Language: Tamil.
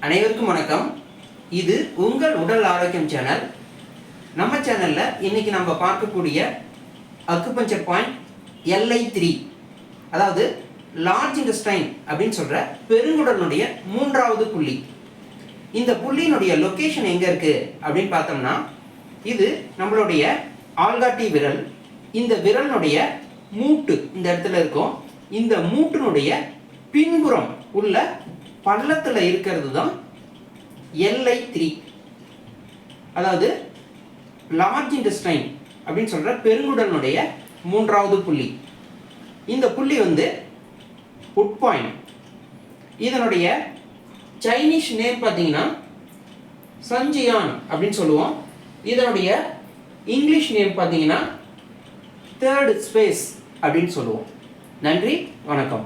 அனைவருக்கும் வணக்கம். இது உங்கள் உடல் ஆரோக்கியம் சேனல். நம்ம சேனல்ல இன்னைக்கு நம்ம பார்க்கக்கூடிய அக்குபஞ்சர் பாயிண்ட் LI3, அதாவது லார்ஜ் இன்டெஸ்டைன் அப்படின்னு சொல்ற பெருங்குடலுடைய மூன்றாவது புள்ளி. இந்த புள்ளியினுடைய லொகேஷன் எங்க இருக்கு அப்படின்னு பார்த்தோம்னா, இது நம்மளுடைய ஆள்காட்டி விரல். இந்த விரலினுடைய மூட்டு இந்த இடத்துல இருக்கும். இந்த மூட்டினுடைய பின்புறம் உள்ள பள்ளத்தில் இருக்கிறது தான் LI3, அதாவது லார்ஜ் இன்டெஸ்டைன் அப்படின்னு சொல்ற பெருங்குடலுடைய மூன்றாவது புள்ளி. இந்த புள்ளி உட் பாயிண்ட். இதனுடைய சைனீஸ் நேம் பார்த்தீங்கன்னா சஞ்சியான் அப்படின்னு சொல்லுவோம். இதனுடைய இங்கிலீஷ் நேம் பார்த்தீங்கன்னா தேர்ட் ஸ்பேஸ் அப்படின்னு சொல்லுவோம். நன்றி, வணக்கம்.